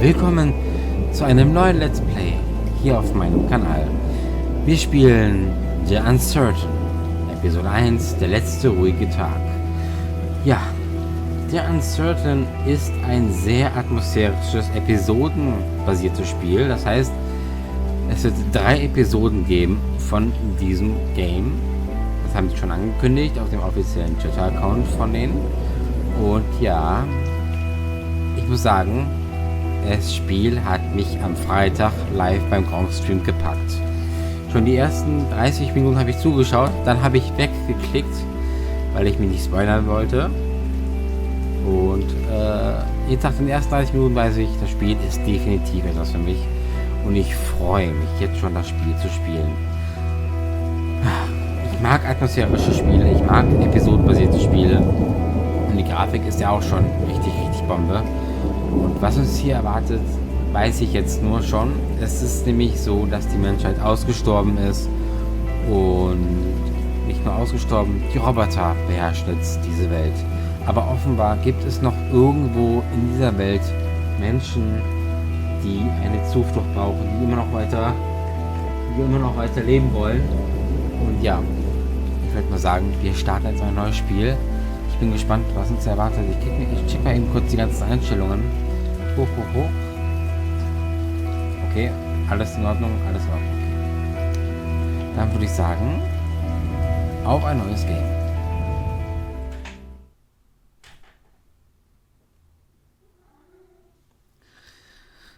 Willkommen zu einem neuen Let's Play hier auf meinem Kanal. Wir spielen The Uncertain, Episode 1, der letzte ruhige Tag. Ja, The Uncertain ist ein sehr atmosphärisches, episodenbasiertes Spiel. Das heißt, es wird 3 Episoden geben von diesem Game. Das haben sie schon angekündigt auf dem offiziellen Twitter-Account von denen. Und ja, ich muss sagen, das Spiel hat mich am Freitag live beim Stream gepackt. Schon die ersten 30 Minuten habe ich zugeschaut, dann habe ich weggeklickt, weil ich mich nicht spoilern wollte. Und jetzt nach den ersten 30 Minuten weiß ich, das Spiel ist definitiv etwas für mich. Und ich freue mich jetzt schon, das Spiel zu spielen. Ich mag atmosphärische Spiele, ich mag episodenbasierte Spiele. Und die Grafik ist ja auch schon richtig Bombe. Und was uns hier erwartet, weiß ich jetzt nur schon. Es ist nämlich so, dass die Menschheit ausgestorben ist. Und nicht nur ausgestorben, die Roboter beherrschen jetzt diese Welt. Aber offenbar gibt es noch irgendwo in dieser Welt Menschen, die eine Zuflucht brauchen, die immer noch weiter leben wollen. Und ja, ich würde mal sagen, wir starten jetzt ein neues Spiel. Ich bin gespannt, was uns erwartet. Ich check mal eben kurz die ganzen Einstellungen. Hoch. Okay, alles in Ordnung, alles in Ordnung. Dann würde ich sagen, auf ein neues Game.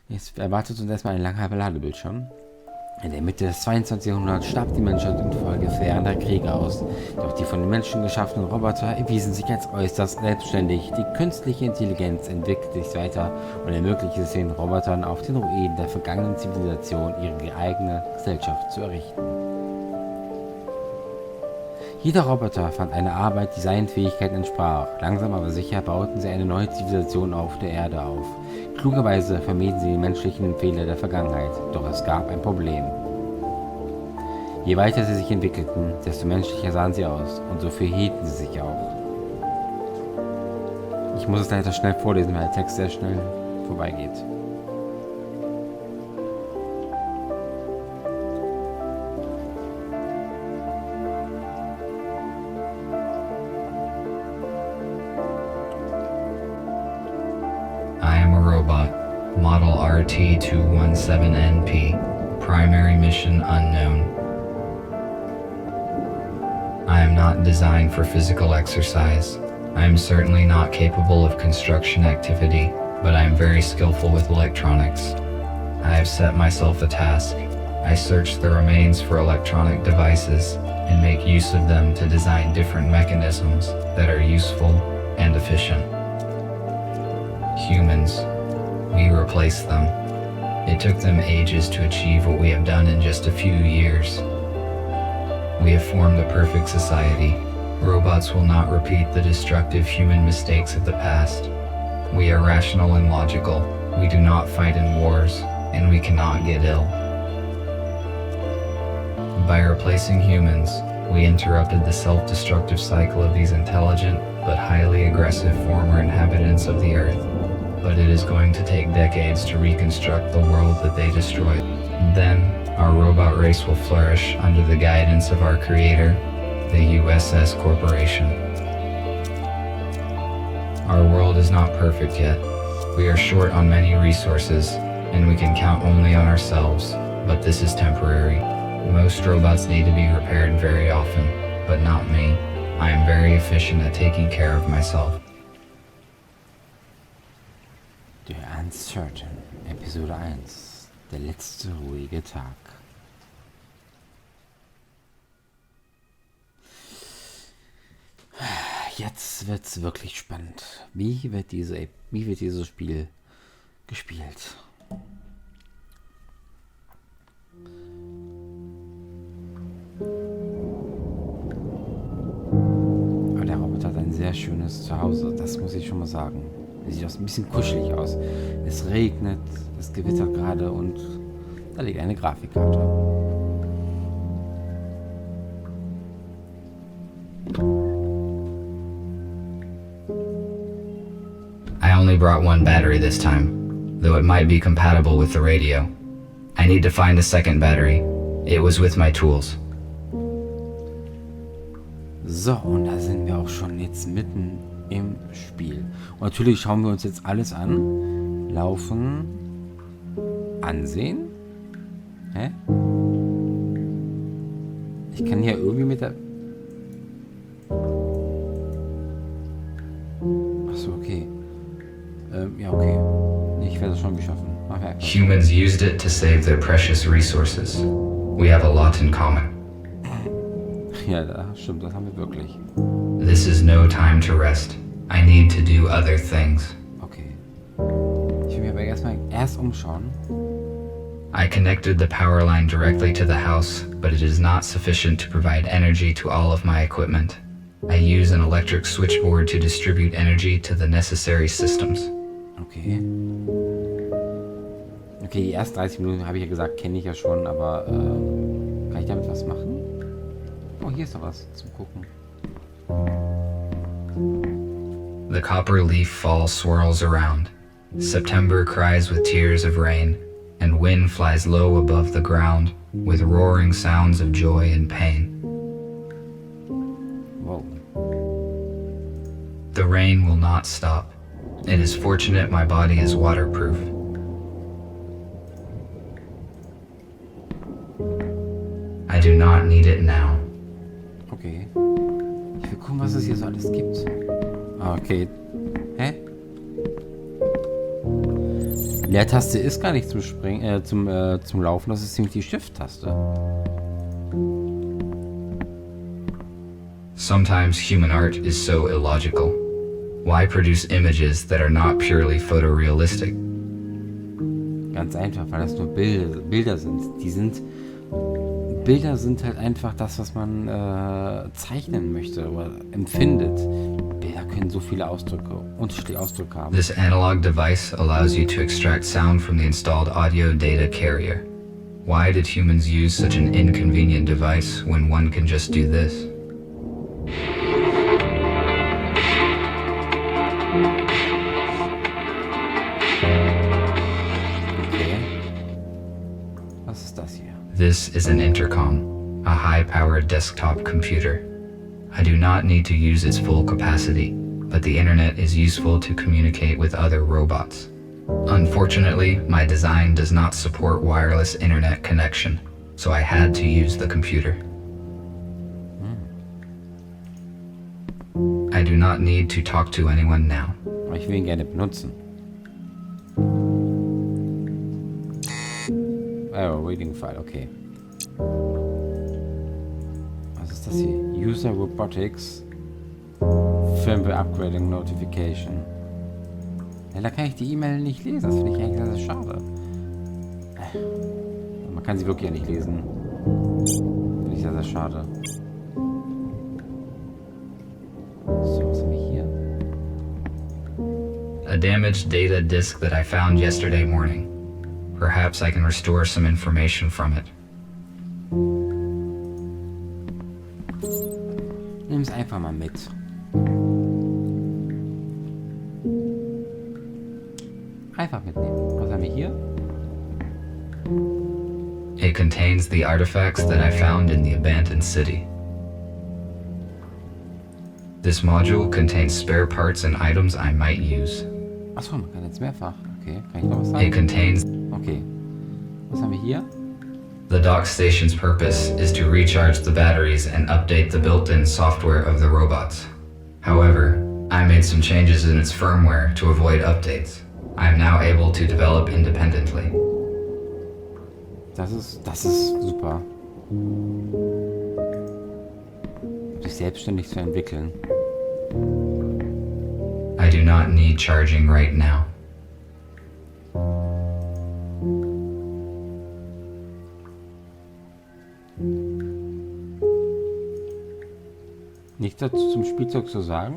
Jetzt erwartet uns erstmal ein langer Ladebildschirm. In der Mitte des 22. Jahrhunderts starb die Menschheit infolge verheerender Kriege aus. Doch die von den Menschen geschaffenen Roboter erwiesen sich als äußerst selbstständig. Die künstliche Intelligenz entwickelt sich weiter und ermöglicht es den Robotern auf den Ruinen der vergangenen Zivilisation ihre eigene Gesellschaft zu errichten. Jeder Roboter fand eine Arbeit, die seinen Fähigkeiten entsprach. Langsam aber sicher bauten sie eine neue Zivilisation auf der Erde auf. Klugerweise vermieden sie die menschlichen Fehler der Vergangenheit, doch es gab ein Problem. Je weiter sie sich entwickelten, desto menschlicher sahen sie aus und so verhielten sie sich auch. Ich muss es leider schnell vorlesen, weil der Text sehr schnell vorbeigeht. Model RT-217NP. Primary mission unknown. I am not designed for physical exercise. I am certainly not capable of construction activity, but I am very skillful with electronics. I have set myself a task. I search the remains for electronic devices and make use of them to design different mechanisms that are useful and efficient. Humans. We replaced them. It took them ages to achieve what we have done in just a few years. We have formed a perfect society. Robots will not repeat the destructive human mistakes of the past. We are rational and logical. We do not fight in wars, and we cannot get ill. By replacing humans, we interrupted the self-destructive cycle of these intelligent but highly aggressive former inhabitants of the Earth. But it is going to take decades to reconstruct the world that they destroyed. Then, our robot race will flourish under the guidance of our creator, the USS Corporation. Our world is not perfect yet. We are short on many resources, and we can count only on ourselves, but this is temporary. Most robots need to be repaired very often, but not me. I am very efficient at taking care of myself. The Uncertain, Episode 1, der letzte ruhige Tag. Jetzt wird's wirklich spannend. Wie wird dieses Spiel gespielt? Aber der Roboter hat ein sehr schönes Zuhause, das muss ich schon mal sagen. Sieht auch ein bisschen kuschelig aus. Es regnet, es gewittert gerade und da liegt eine Grafikkarte. I only brought one battery this time. though it might be compatible with the radio. I need to find a second battery. It was with my tools. So, und da sind wir auch schon jetzt mitten im Spiel. Und natürlich schauen wir uns jetzt alles an. Laufen. Ansehen. Hä? Ich kann hier irgendwie mit der... Achso, okay. Ja, okay. Ich werde es schon geschaffen. Humans used it to save their precious resources. We have a lot in common. Ja, das stimmt, das haben wir wirklich. This is no time to rest. I need to do other things. Okay. Ich will mir aber erst umschauen. I connected the power line directly to the house, but it is not sufficient to provide energy to all of my equipment. I use an electric switchboard to distribute energy to the necessary systems. Okay. Okay, die ersten 30 Minuten habe ich ja gesagt, kenne ich ja schon, aber kann ich damit was machen? Oh, hier ist noch was zum Gucken. The copper leaf fall swirls around. September cries with tears of rain, and wind flies low above the ground with roaring sounds of joy and pain. Wow. The rain will not stop. It is fortunate my body is waterproof. I do not need it now. Okay. Ich will gucken, was es hier so alles gibt. Ah, okay. Hä? Leertaste ist gar nicht zum Springen, zum Laufen, das ist nämlich die Shift-Taste. Sometimes human art is so illogical. Why produce images that are not purely photorealistic? Ganz einfach, weil das nur Bilder sind. Bilder sind halt einfach das, was man zeichnen möchte oder empfindet. Bilder können so viele unterschiedliche Ausdrücke haben. This analog device allows you to extract sound from the installed audio data carrier. Why did humans use such an inconvenient device when one can just do this? Okay. Was ist das hier? This is an intercom, a high-powered desktop computer. I do not need to use its full capacity, but the internet is useful to communicate with other robots. Unfortunately, my design does not support wireless internet connection, so I had to use the computer. I do not need to talk to anyone now. Ich will ihn gerne benutzen. Oh, Reading File, okay. Was ist das hier? User Robotics Firmware Upgrading Notification. Ja, da kann ich die E-Mail nicht lesen. Das finde ich eigentlich sehr, sehr schade. Man kann sie wirklich ja nicht lesen. Finde ich sehr, sehr schade. So, was haben wir hier? A damaged data disk that I found yesterday morning. Perhaps I can restore some information from it. Nimm es einfach mal mit. Einfach mitnehmen. Was haben wir hier? It contains the artifacts that I found in the abandoned city. This module contains spare parts and items I might use. Achso, man kann jetzt mehrfach. Okay, kann ich noch was It sagen? contains... Okay. Was haben wir hier? The dock station's purpose is to recharge the batteries and update the built-in software of the robots. However, I made some changes in its firmware to avoid updates. I am now able to develop independently. Das ist super. Sich selbstständig zu entwickeln. I do not need charging right now. Nichts dazu zum Spielzeug zu sagen?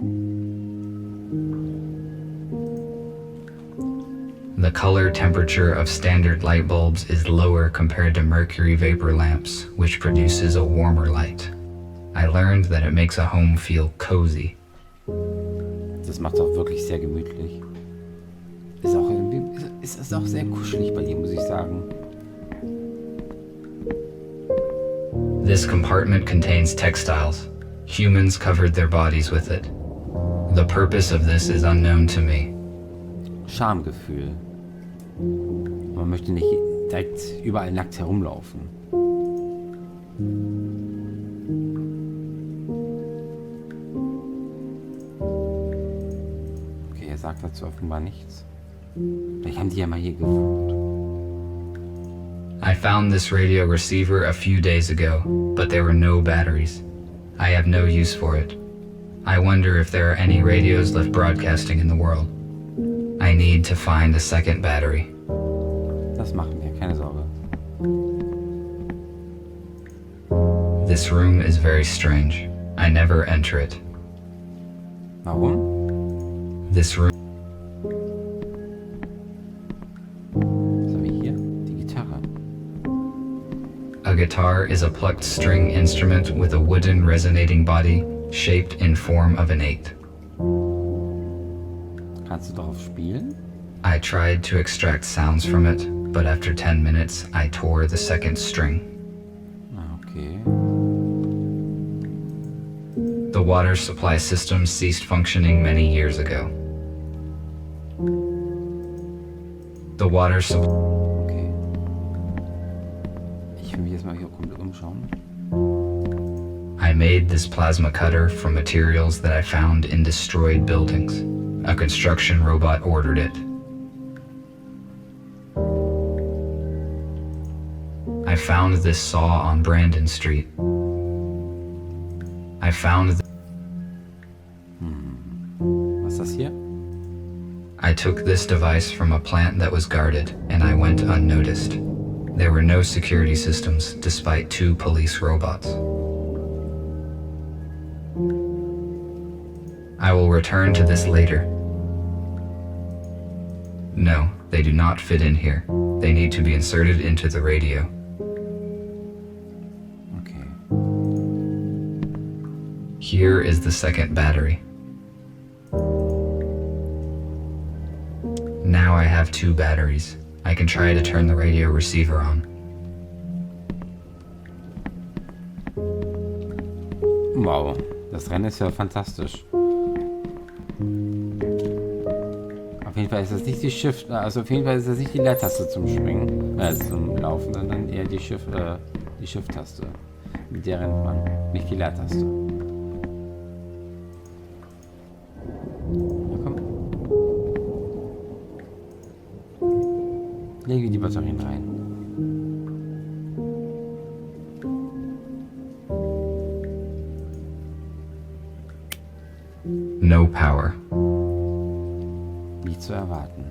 The color temperature of standard light bulbs is lower compared to mercury vapor lamps, which produces a warmer light. I learned that it makes a home feel cozy. Das macht auch wirklich sehr gemütlich. Ist auch irgendwie, ist es auch sehr kuschelig bei ihr, muss ich sagen. This compartment contains textiles. Humans covered their bodies with it. The purpose of this is unknown to me. Schamgefühl. Man möchte nicht direkt überall nackt herumlaufen. Okay, er sagt dazu offenbar nichts. Vielleicht haben die ja mal hier gewohnt. I found this radio receiver a few days ago, but there were no batteries. I have no use for it. I wonder if there are any radios left broadcasting in the world. I need to find a second battery. Das machen wir, keine Sorge. This room is very strange. I never enter it. Warum? This room. Was haben wir hier? Die Gitarre. A guitar is a plucked string instrument with a wooden resonating body shaped in form of an 8. Kannst du darauf spielen? I tried to extract sounds from it, but after 10 minutes I tore the second string. Ah, okay. The water supply system ceased functioning many years ago. The water supply. Okay. Ich will mich jetzt mal hier komplett umschauen. I made this plasma cutter from materials that I found in destroyed buildings. A construction robot ordered it. I found this saw on Brandon Street. I found Was ist das hier? I took this device from a plant that was guarded, and I went unnoticed. There were no security systems, despite 2 police robots. I will return to this later. No, they do not fit in here. They need to be inserted into the radio. Okay. Here is the second battery. Now I have 2 batteries. I can try to turn the radio receiver on. Wow, das Rennen ist ja fantastisch. Auf jeden Fall ist das nicht die Shift, also auf jeden Fall ist das nicht die Leertaste zum Springen, zum Laufen, sondern eher die Shift-Taste. Mit der rennt man, nicht die Leertaste. Ja, komm. Legen wir die Batterien rein. No power. Nicht zu erwarten.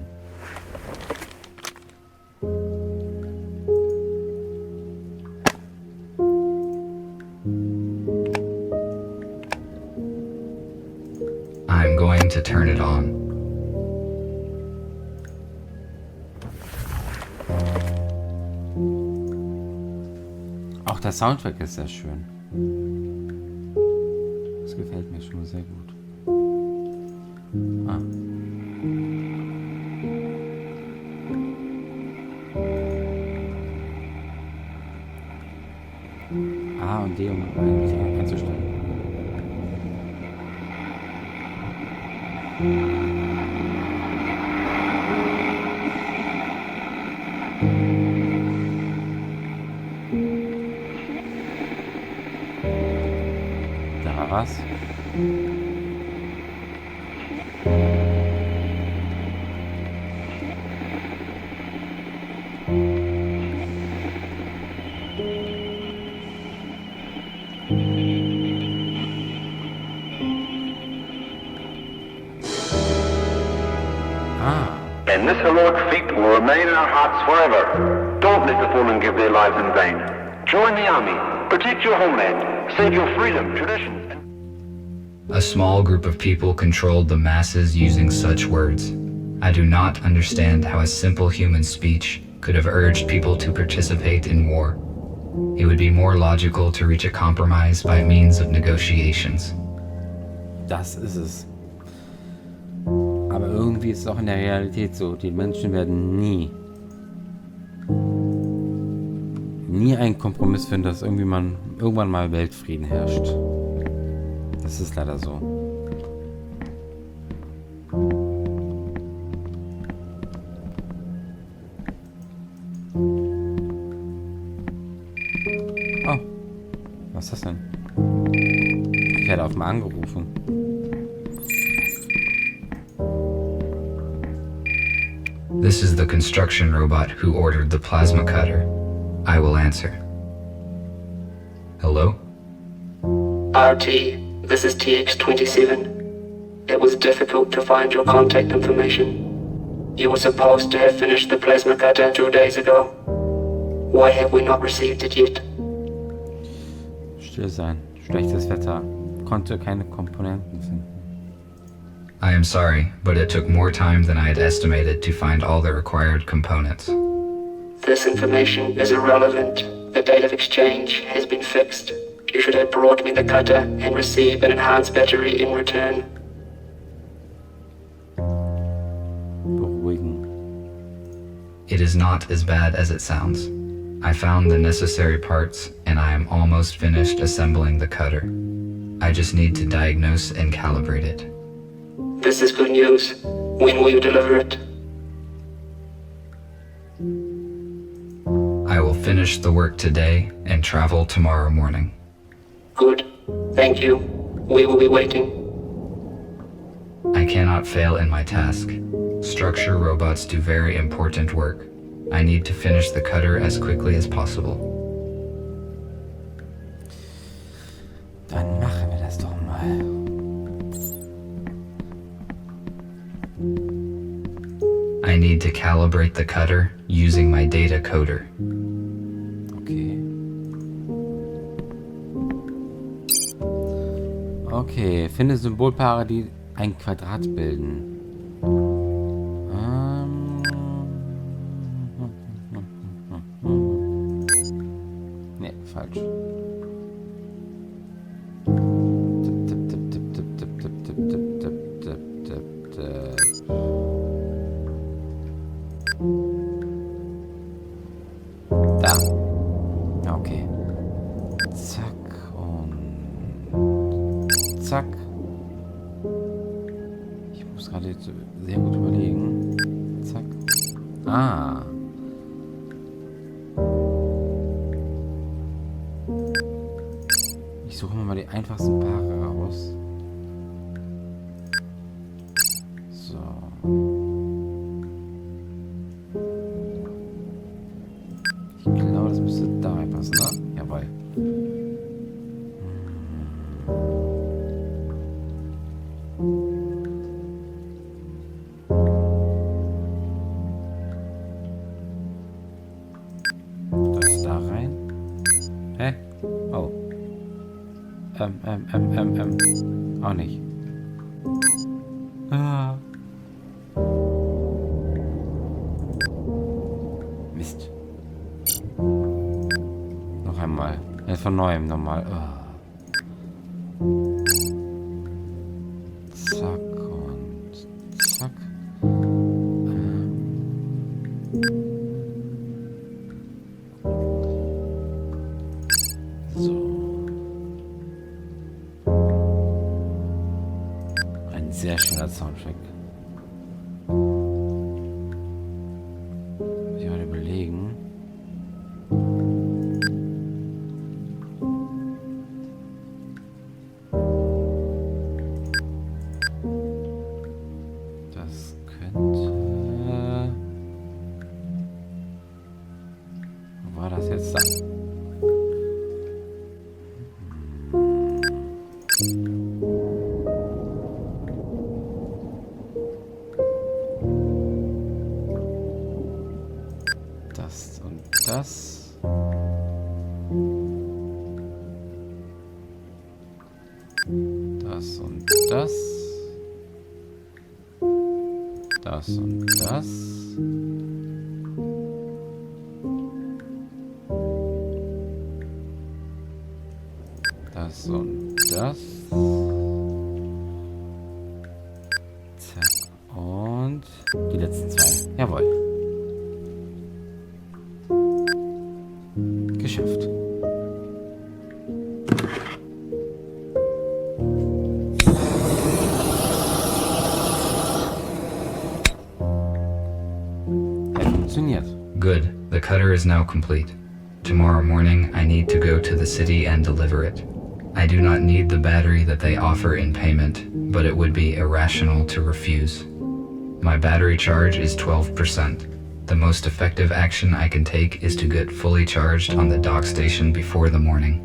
I'm going to turn it on. Auch der Soundtrack ist sehr schön. Das gefällt mir schon sehr gut. Ah. A und D, um einzustellen. Da war was. And this heroic feat will remain in our hearts forever. Don't let the fallen give their lives in vain. Join the army, protect your homeland, save your freedom, traditions, and... A small group of people controlled the masses using such words. I do not understand how a simple human speech could have urged people to participate in war. It would be more logical to reach a compromise by means of negotiations. Das ist es. Aber irgendwie ist es auch in der Realität so. Die Menschen werden nie einen Kompromiss finden, dass irgendwann mal Weltfrieden herrscht. Das ist leider so. Oh, was ist das denn? Ich werde auf mal angerufen. This is the construction robot who ordered the plasma cutter. I will answer. Hello? RT, this is TX27. It was difficult to find your contact information. You were supposed to have finished the plasma cutter 2 days ago. Why have we not received it yet? Still sein. Schlechtes Wetter. Konnte keine Komponenten finden. I am sorry, but it took more time than I had estimated to find all the required components. This information is irrelevant. The date of exchange has been fixed. You should have brought me the cutter and receive an enhanced battery in return. Beruhigen. It is not as bad as it sounds. I found the necessary parts and I am almost finished assembling the cutter. I just need to diagnose and calibrate it. This is good news. When will you deliver it? I will finish the work today and travel tomorrow morning. Good. Thank you. We will be waiting. I cannot fail in my task. Structure robots do very important work. I need to finish the cutter as quickly as possible. Dann machen wir das doch mal. I need to calibrate the cutter using my data coder. Okay. Okay, finde Symbolpaare, die ein Quadrat bilden. Ne, falsch. Da. Okay. Zack und zack. Ich muss gerade jetzt sehr gut überlegen. Zack. Ah. Ich suche mir mal die einfachsten Paare raus. So. Ich glaube, das müsste da reinpassen, ne? Jawohl. Das da rein. Hä? Oh. Auch nicht. Ah. Mist. Noch einmal. Von neuem nochmal. Oh. Zack und zack. So. Ein sehr schöner Soundtrack. Muss ich mal überlegen. Das könnte... Wo war das jetzt da? Das und das. Das und das. Das und das. Das und das. Zack die letzten 2. Jawohl. Geschafft. Funktioniert. Good. The cutter is now complete. Tomorrow morning, I need to go to the city and deliver it. I do not need the battery that they offer in payment, but it would be irrational to refuse. My battery charge is 12%. The most effective action I can take is to get fully charged on the dock station before the morning.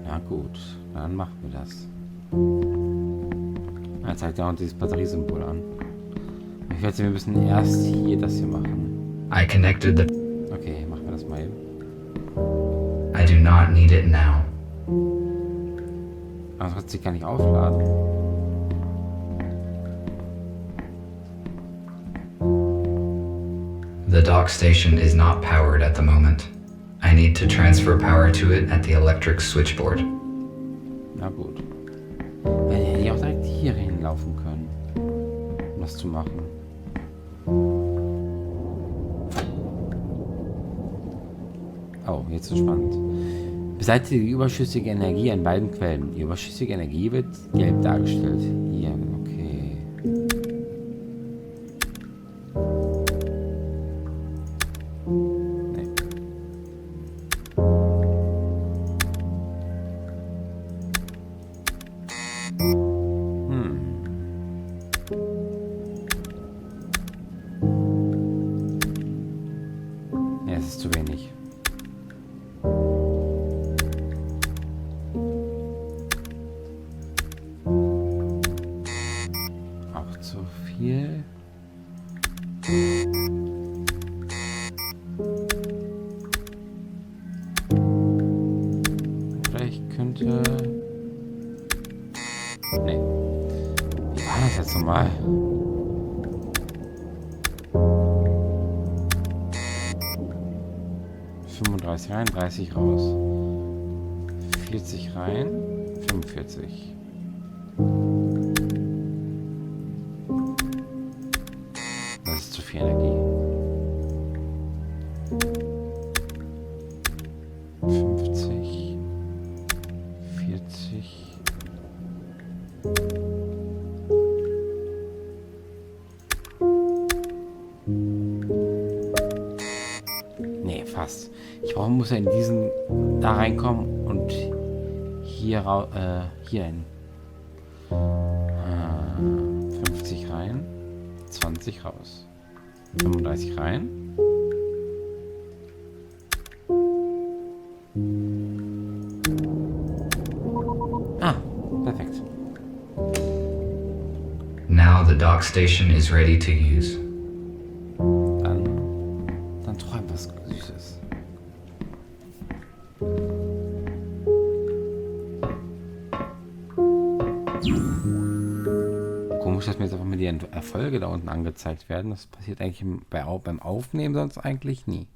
Ja gut, dann machen wir das. Er zeigt ja auch dieses Batteriesymbol an. Ich werde, wir müssen erst hier das hier machen. I connected the... Okay, machen wir das mal eben. I do not need it now. Aber das wird sich gar nicht aufladen. The dock station is not powered at the moment. I need to transfer power to it at the electric switchboard. Na gut. Dann hätte ich auch direkt hier hinlaufen können, um das zu machen. Oh, jetzt ist spannend. Beseitige die überschüssige Energie an beiden Quellen. Die überschüssige Energie wird gelb dargestellt. Hier, okay. Nee. Ja, es ist zu wenig. Auch zu viel. Oder ich könnte... Nee. Wie war das jetzt nochmal? Rein, 30 raus. 40 rein, 45. Das ist zu viel Energie. 50, 40. Nee, fast. Muss er in diesen da reinkommen und hier hier hin. 50 rein, 20 raus. 35 rein. Ah, perfekt. Now the dock station is ready to use. Dann träum was Süßes. Komisch, dass mir jetzt einfach mal die Erfolge da unten angezeigt werden. Das passiert eigentlich beim Aufnehmen sonst eigentlich nie.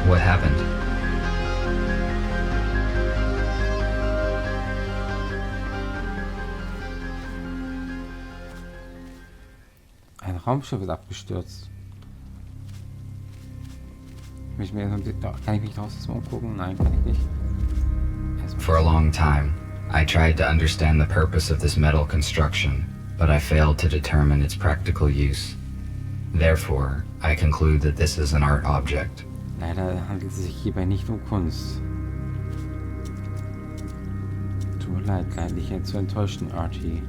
What happened? Ein Raumschiff ist abgestürzt. Kann ich mich draußen mal umgucken? Nein, kann ich nicht. For a long time, I tried to understand the purpose of this metal construction, but I failed to determine its practical use. Therefore, I conclude that this is an art object. Leider handelt es sich hierbei nicht um Kunst. leid, dich jetzt zu enttäuschen, Artie.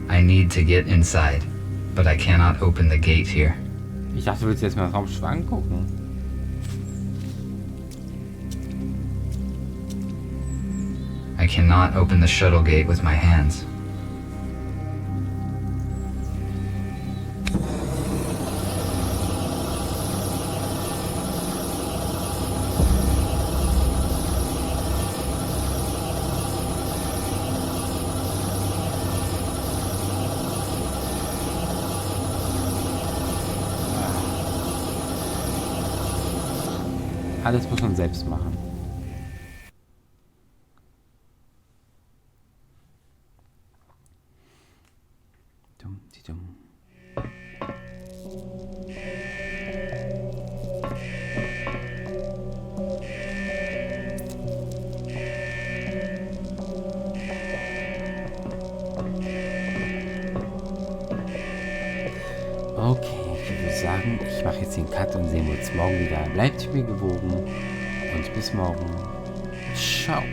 I need to get inside, but I cannot open the gate here. Ich dachte, du willst jetzt mal das Raumschiff angucken. I cannot open the shuttle gate with my hands. Alles muss man selbst machen. Dumm, die dumm. Okay, ich würde sagen, ich mache jetzt den Cut und sehen wir uns morgen wieder. Bleibt mir gewogen und bis morgen. Ciao.